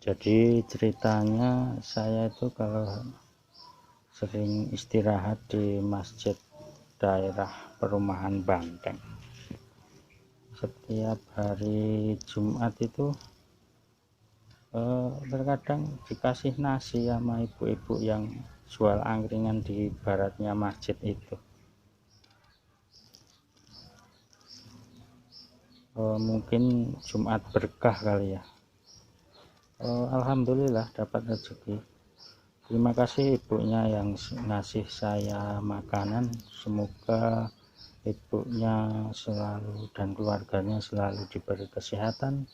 Jadi ceritanya saya itu kalau sering istirahat di masjid daerah perumahan Banteng, setiap hari Jumat itu terkadang dikasih nasi sama ibu-ibu yang jual angkringan di baratnya masjid itu. Mungkin Jumat berkah kali ya. Alhamdulillah dapat rezeki. Terima kasih ibunya yang ngasih saya makanan. Semoga ibunya selalu dan keluarganya selalu diberi kesehatan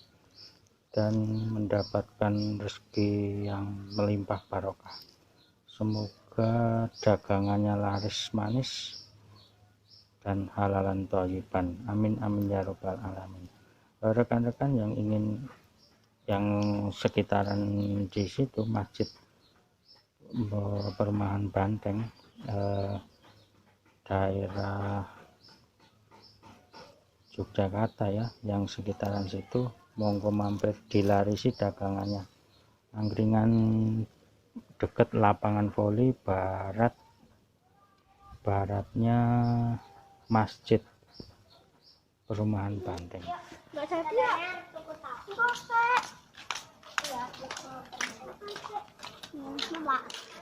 dan mendapatkan rezeki yang melimpah barokah. Semoga dagangannya laris manis dan halalan thayyiban. Amin amin ya robbal alamin. Rekan-rekan yang sekitaran di situ masjid perumahan Banteng, daerah Yogyakarta ya, yang sekitaran situ, monggo mampir dilarisi dagangannya. Angkringan deket lapangan voli baratnya masjid perumahan Banteng.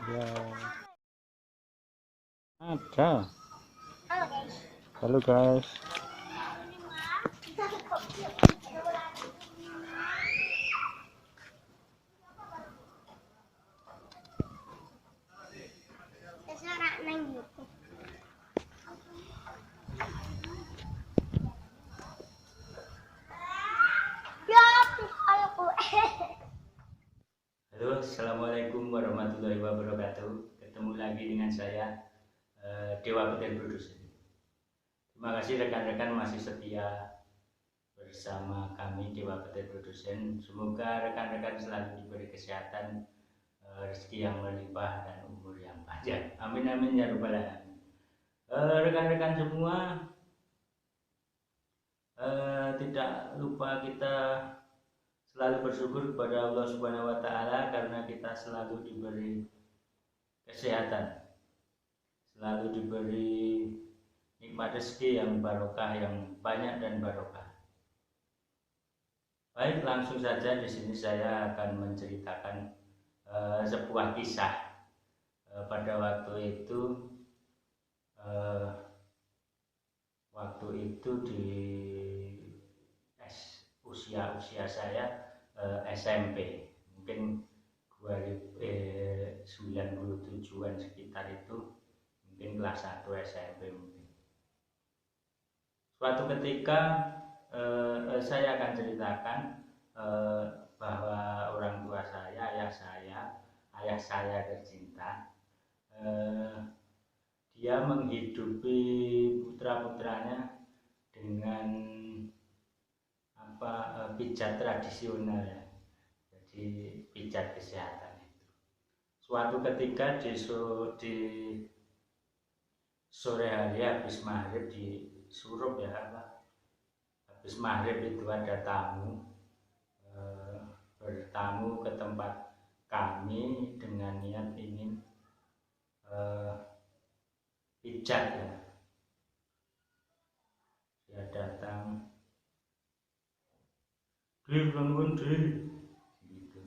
Ya, ada. Halo guys. Halo, assalamualaikum warahmatullahi wabarakatuh. Ketemu lagi dengan saya, Dewa Petir Produsen. Terima kasih rekan-rekan masih setia bersama kami Dewa Petir Produsen. Semoga rekan-rekan selalu diberi kesehatan, rezeki yang melimpah dan umur yang panjang. Amin amin ya rabbal alamin. Rekan-rekan semua, tidak lupa kita selalu bersyukur kepada Allah Subhanahu wa taala karena kita selalu diberi kesehatan, selalu diberi nikmat rezeki yang barokah, yang banyak dan barokah. Baik, langsung saja di sini saya akan menceritakan sebuah kisah. Pada waktu itu di usia saya SMP, mungkin 97-an sekitar itu, mungkin kelas 1 SMP mungkin. Suatu ketika saya akan ceritakan bahwa orang tua saya, ayah saya tercinta, dia menghidupi putra-putranya dengan pijat tradisional ya. Jadi pijat kesehatan itu. Suatu ketika di sore hari habis maghrib di Surup ya, habis maghrib itu ada tamu bertamu ke tempat kami dengan niat ingin pijat ya. Dia datang, gitu.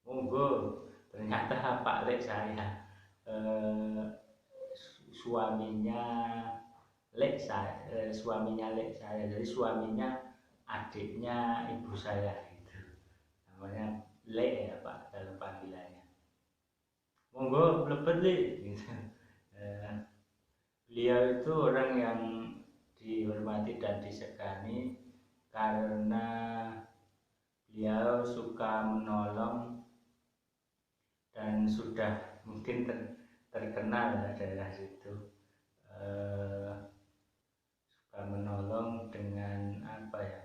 Monggo, ternyata Pak Lek saya, suaminya Lek saya, jadi suaminya adiknya ibu saya gitu. Namanya Lek ya Pak dalam panggilannya. Monggo mlebet Lek gitu. Beliau itu orang yang dihormati dan disegani karena beliau suka menolong dan sudah mungkin terkenal ya daerah situ, suka menolong dengan apa ya,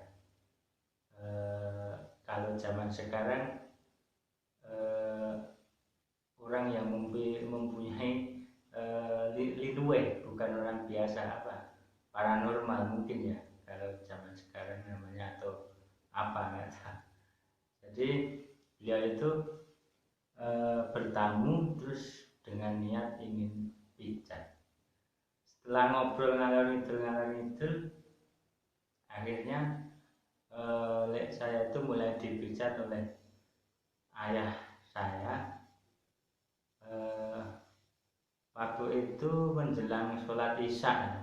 kalau zaman sekarang orang yang mempunyai linduwe, bukan orang biasa, paranormal mungkin ya kalau zaman sekarang namanya, atau apa nggak tahu. Jadi beliau itu bertamu terus dengan niat ingin pijat. Setelah ngobrol ngalor ngidul, akhirnya saya itu mulai dipijat oleh ayah saya. Waktu itu menjelang sholat isya.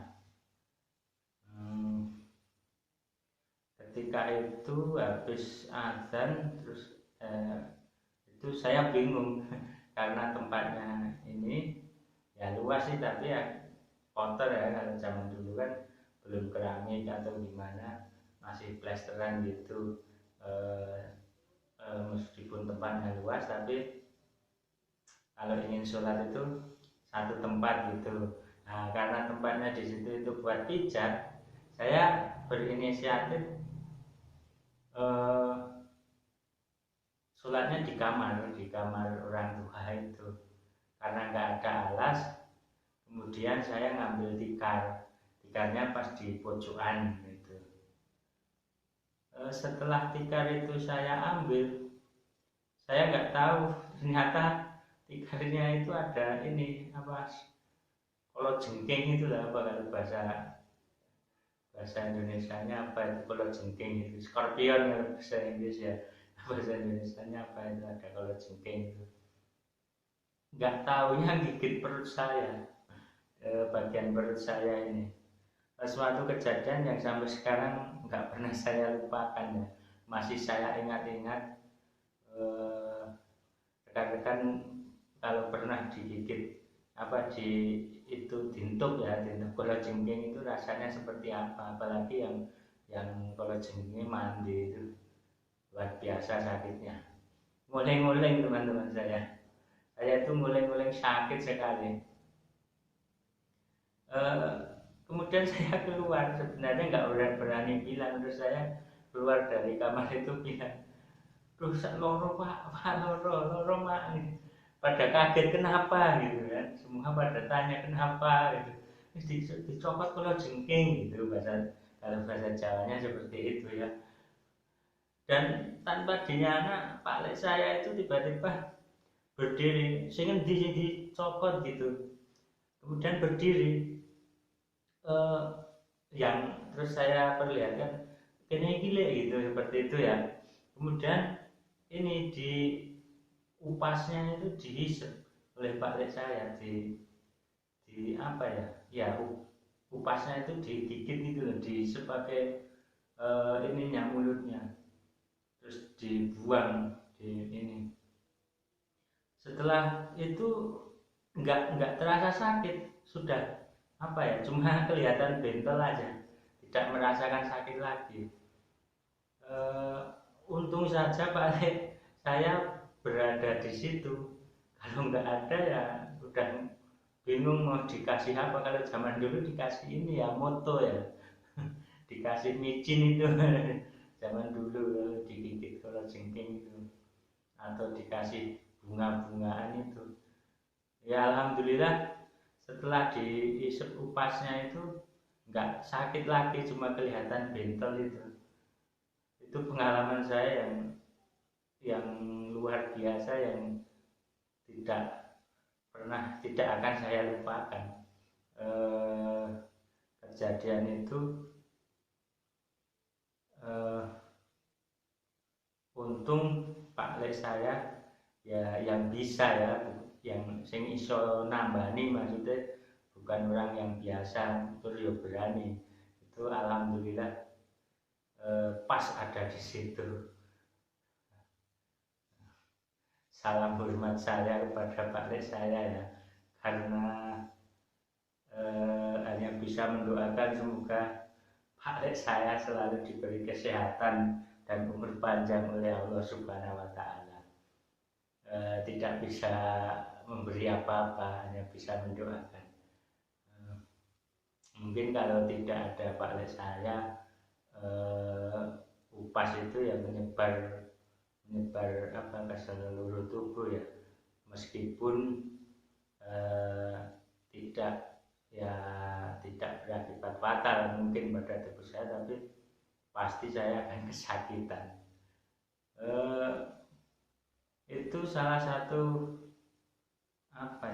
Ketika itu habis azan, terus itu saya bingung karena tempatnya ini ya luas sih, tapi ya kotor ya, kalau zaman dulu kan belum keramik atau gimana, masih plesteran gitu. Meskipun tempatnya luas, tapi kalau ingin sholat itu satu tempat gitu. Nah, karena tempatnya di situ itu buat pijat, saya berinisiatif sholatnya di kamar orang tua itu. Karena nggak ada alas, kemudian saya ngambil tikarnya pas di pojokan gitu. Setelah tikar itu saya ambil, saya nggak tahu ternyata tikarnya itu ada ini apa, kalau jengking itu lah, apa kalau bahasa Indonesianya apa itu kalau jengking itu, scorpion kalau bahasa Inggris ya, bahasa Indonesianya apa itu, ada kalau jengking itu. Nggak taunya gigit perut saya, bagian perut saya ini. Suatu kejadian yang sampai sekarang nggak pernah saya lupakan ya, masih saya ingat-ingat. Rekan-rekan kalau pernah digigit apa di itu dintuk kalau jengking itu rasanya seperti apa, apalagi yang kalau jengking mandi itu luar biasa sakitnya, nguling-nguling teman-teman saya itu nguling-nguling sakit sekali. Kemudian saya keluar, sebenarnya nggak berani bilang, terus saya keluar dari kamar itu bilang, rusak loro pak loro mak, pada kaget kenapa gitu kan, semua pada tanya kenapa gitu, dicopot kalau jengking gitu, kalau bahasa Jawanya seperti itu ya. Dan tanpa dinyana Pak Lek saya itu tiba-tiba berdiri, sing dicopot gitu, kemudian berdiri, yang terus saya perlihatkan kayaknya gile gitu, seperti itu ya. Kemudian ini di upasnya itu dihisap oleh Pak Lek saya, di apa ya, upasnya itu digigit gitu loh, dihisap pakai ininya, mulutnya, terus dibuang di ini. Setelah itu nggak terasa sakit, sudah apa ya, cuma kelihatan bentol aja, tidak merasakan sakit lagi. Untung saja Pak Lek saya berada di situ, kalau nggak ada ya udah bingung mau dikasih apa. Kalau zaman dulu dikasih ini ya, moto ya, dikasih micin itu zaman dulu digigit kalau jengking itu, atau dikasih bunga-bungaan itu. Ya alhamdulillah setelah diisep upasnya itu nggak sakit lagi, cuma kelihatan bentol itu. Itu pengalaman saya yang luar biasa, yang tidak akan saya lupakan. Kejadian itu untung Pak Lek saya ya yang bisa ya, yang sing iso nambani, maksudnya bukan orang yang biasa terus ya berani. Itu alhamdulillah pas ada di situ. Salam hormat saya kepada Pak Lek saya ya, karena hanya bisa mendoakan semoga Pak Lek saya selalu diberi kesehatan dan umur panjang oleh Allah Subhanahu wa Ta'ala. Tidak bisa memberi apa-apa, hanya bisa mendoakan. Mungkin kalau tidak ada Pak Lek saya, upas itu ya menyebar apa ke seluruh tubuh ya, meskipun tidak berakibat fatal mungkin pada tubuh saya, tapi pasti saya akan kesakitan. itu salah satu apa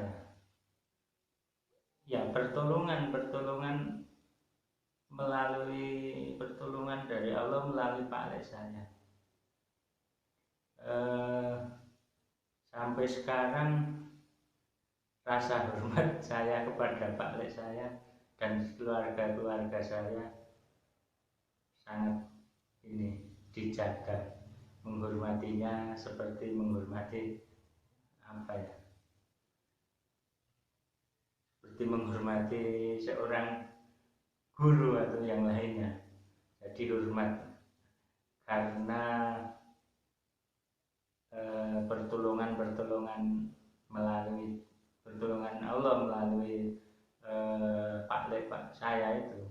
ya pertolongan melalui pertolongan dari Allah melalui Pak Lek saya. Sampai sekarang rasa hormat saya kepada Pak Lek saya dan keluarga saya sangat ini dijaga, menghormatinya seperti menghormati seperti menghormati seorang guru atau yang lainnya. Jadi hormat karena pertolongan melalui pertolongan Allah melalui Pak Lek saya itu.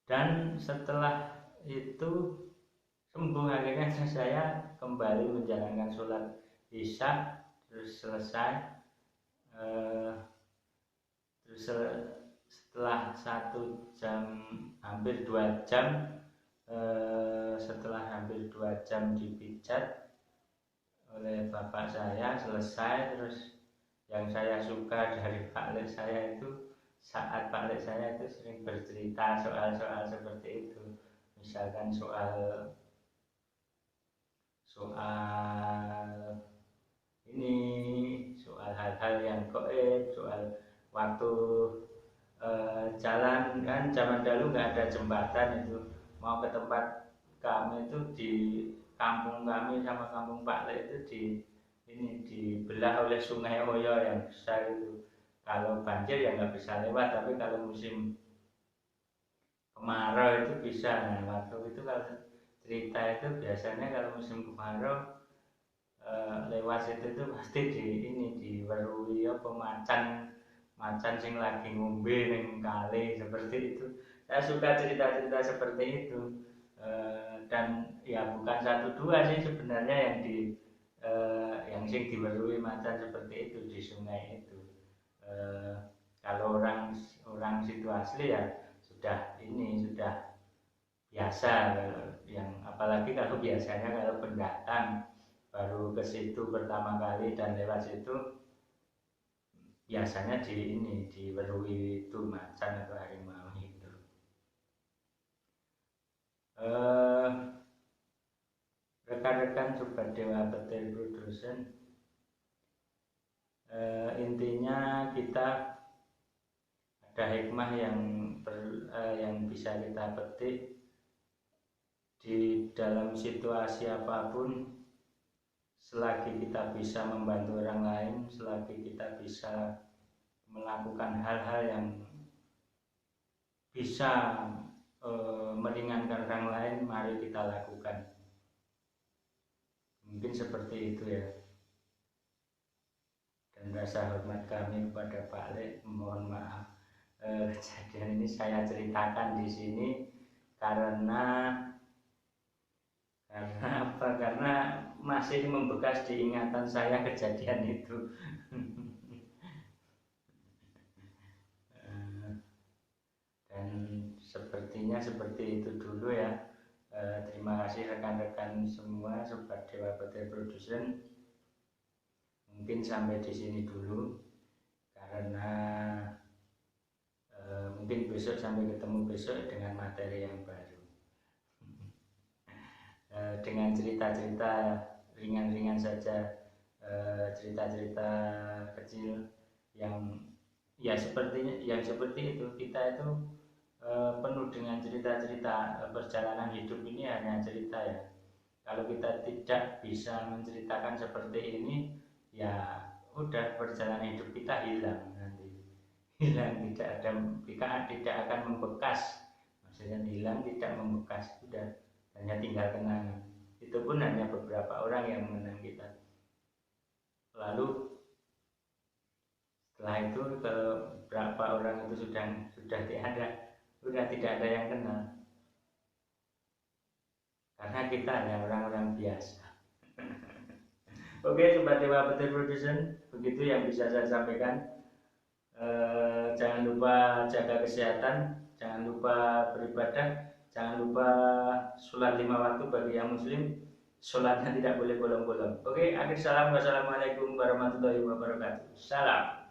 Dan setelah itu sembuh, akhirnya saya kembali menjalankan sholat isya, terus selesai. Terus setelah 1 jam hampir 2 jam, setelah hampir 2 jam dipijat oleh bapak saya selesai. Terus yang saya suka dari Pak Lek saya itu saat Pak Lek saya itu sering bercerita soal-soal seperti itu, misalkan soal ini, soal hal-hal yang gaib, soal waktu jalan kan zaman dulu nggak ada jembatan, itu mau ke tempat kami itu di kampung kami sama kampung Pak Lek itu dibelah oleh Sungai Oyo yang besar itu. Kalau banjir ya nggak bisa lewat, tapi kalau musim kemarau itu bisa. Nah, waktu itu kalau cerita itu biasanya kalau musim kemarau lewat situ itu pasti diwerui apa macan sing lagi ngombe ning kali seperti itu. Saya suka cerita-cerita seperti itu. Dan ya bukan 1 2 sih sebenarnya yang sing diwerui macan seperti itu di sungai itu. Kalau orang situ asli ya sudah biasa. Yang apalagi kalau biasanya kalau pendatang baru ke situ pertama kali dan lewat situ biasanya diwerui itu macan atau harimau itu. Rekan-rekan Sobat Dewa Petir Production, intinya kita ada hikmah yang bisa kita petik di dalam situasi apapun. Selagi kita bisa membantu orang lain, selagi kita bisa melakukan hal-hal yang bisa meringankan orang lain, mari kita lakukan. Mungkin seperti itu ya. Dan rasa hormat kami kepada Pak Lek, mohon maaf kejadian ini saya ceritakan di sini karena apa? Karena masih membekas di ingatan saya kejadian itu. Dan sepertinya seperti itu dulu ya. Terima kasih rekan-rekan semua Sobat Dewa Petir Production. Mungkin sampai di sini dulu karena mungkin besok sampai ketemu besok dengan materi yang baru. Dengan cerita-cerita ringan-ringan saja, cerita-cerita kecil yang ya seperti itu. Kita itu penuh dengan cerita-cerita. Perjalanan hidup ini hanya cerita ya. Kalau kita tidak bisa menceritakan seperti ini, ya udah perjalanan hidup kita hilang nanti. Hilang, tidak akan membekas. Maksudnya hilang, tidak membekas, sudah hanya tinggal kenangan. Itu pun hanya beberapa orang yang mengenang kita. Lalu setelah itu beberapa orang itu sudah tidak ada yang kenal, karena kita hanya orang-orang biasa. Oke Sobat Dewa Petir Production, begitu yang bisa saya sampaikan. Jangan lupa jaga kesehatan, jangan lupa beribadah, Jangan lupa sholat 5 waktu bagi yang muslim, sholatnya tidak boleh bolong-bolong. Oke, akhir salam. Wassalamualaikum warahmatullahi wabarakatuh. Salam.